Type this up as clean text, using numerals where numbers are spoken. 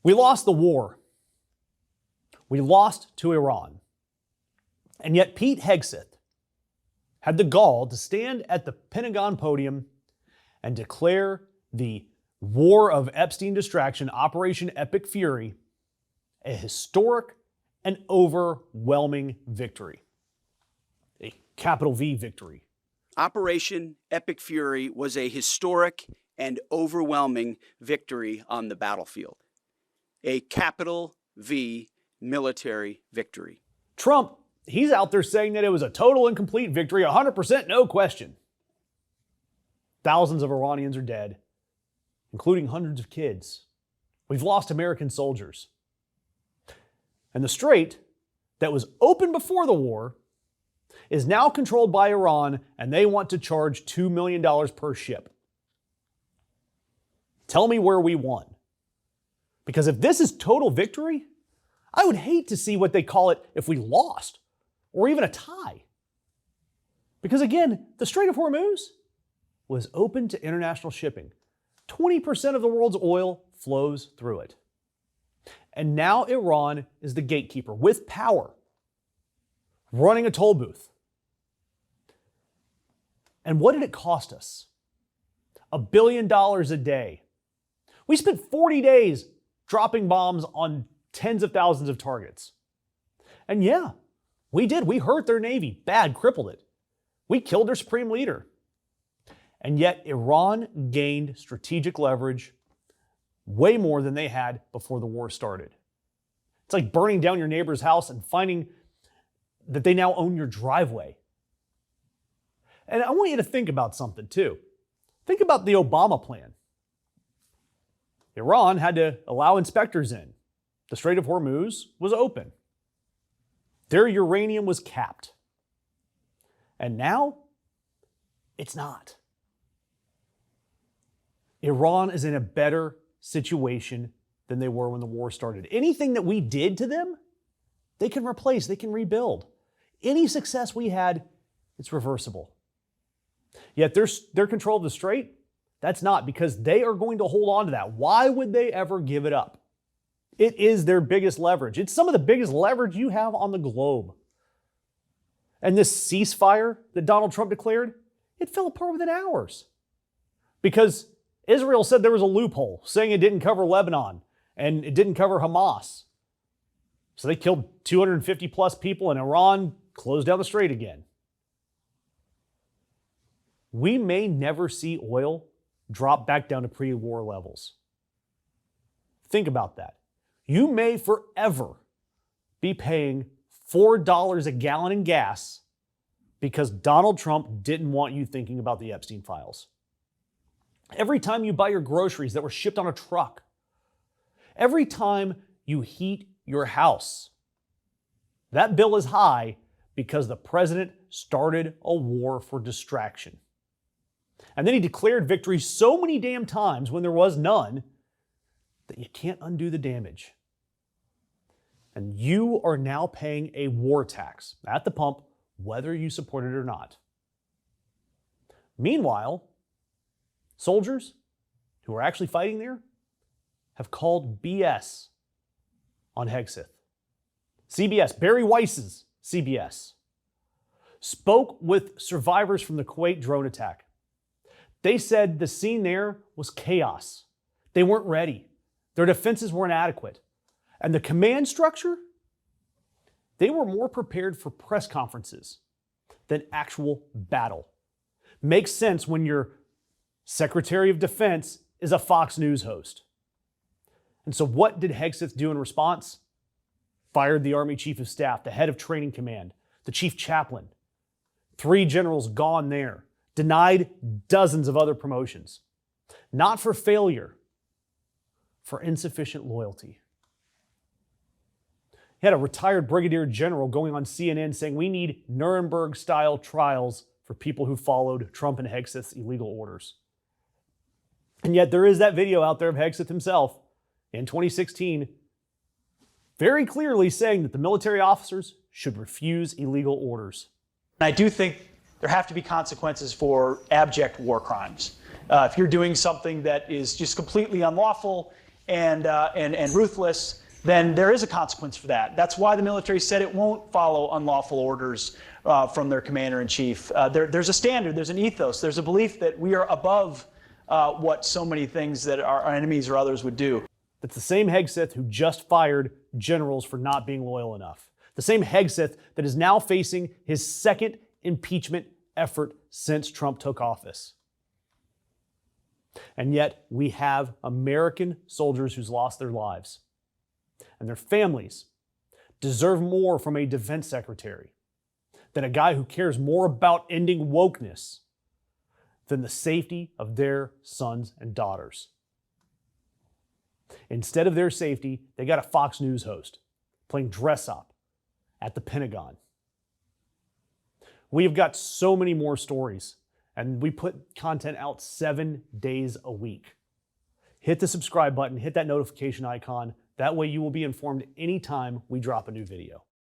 We lost the war. We lost to Iran. And yet Pete Hegseth had the gall to stand at the Pentagon podium and declare the War of Epstein Distraction, Operation Epic Fury, a historic and overwhelming victory. A capital V victory. Operation Epic Fury was a historic and overwhelming victory on the battlefield. A capital V military victory. Trump, he's out there saying that it was a total and complete victory, 100% no question. Thousands of Iranians are dead, including hundreds of kids. We've lost American soldiers. And the strait that was open before the war is now controlled by Iran, and they want to charge $2 million per ship. Tell me where we won. Because if this is total victory, I would hate to see what they call it if we lost, or even a tie. Because again, the Strait of Hormuz was open to international shipping. 20% of the world's oil flows through it. And now Iran is the gatekeeper with power, running a toll booth. And what did it cost us? $1 billion a day. We spent 40 days dropping bombs on tens of thousands of targets. And yeah, we did. We hurt their navy bad, crippled it. We killed their supreme leader. And yet Iran gained strategic leverage way more than they had before the war started. It's like burning down your neighbor's house and finding that they now own your driveway. And I want you to think about something too. Think about the Obama plan. Iran had to allow inspectors in. The Strait of Hormuz was open. Their uranium was capped. And now, it's not. Iran is in a better situation than they were when the war started. Anything that we did to them, they can replace, they can rebuild. Any success we had, it's reversible. Yet their control of the strait, that's not, because they are going to hold on to that. Why would they ever give it up? It is their biggest leverage. It's some of the biggest leverage you have on the globe. And this ceasefire that Donald Trump declared, it fell apart within hours. Because Israel said there was a loophole, saying it didn't cover Lebanon and it didn't cover Hamas. So they killed 250 plus people and Iran closed down the strait again. We may never see oil drop back down to pre-war levels. Think about that. You may forever be paying $4 a gallon in gas because Donald Trump didn't want you thinking about the Epstein files. Every time you buy your groceries that were shipped on a truck, every time you heat your house, that bill is high because the president started a war for distraction. And then he declared victory so many damn times when there was none that you can't undo the damage. And you are now paying a war tax at the pump, whether you support it or not. Meanwhile, soldiers who are actually fighting there have called BS on Hegseth. CBS, Barry Weiss's CBS, spoke with survivors from the Kuwait drone attack. They said the scene there was chaos. They weren't ready. Their defenses were inadequate. And the command structure, they were more prepared for press conferences than actual battle. Makes sense when your Secretary of Defense is a Fox News host. And so what did Hegseth do in response? Fired the Army Chief of Staff, the head of Training Command, the Chief Chaplain. 3 generals gone there. Denied dozens of other promotions. Not for failure, for insufficient loyalty. He had a retired brigadier general going on CNN saying we need Nuremberg-style trials for people who followed Trump and Hegseth's illegal orders. And yet there is that video out there of Hegseth himself in 2016 very clearly saying that the military officers should refuse illegal orders. I do think there have to be consequences for abject war crimes. If you're doing something that is just completely unlawful and ruthless, then there is a consequence for that. That's why the military said it won't follow unlawful orders from their commander-in-chief. There's a standard, there's an ethos, there's a belief that we are above what so many things that our enemies or others would do. That's the same Hegseth who just fired generals for not being loyal enough. The same Hegseth that is now facing his second impeachment effort since Trump took office. And yet we have American soldiers who's lost their lives. And their families deserve more from a defense secretary than a guy who cares more about ending wokeness than the safety of their sons and daughters. Instead of their safety, they got a Fox News host playing dress up at the Pentagon. We have got so many more stories, and we put content out 7 days a week. Hit the subscribe button, hit that notification icon. That way you will be informed anytime we drop a new video.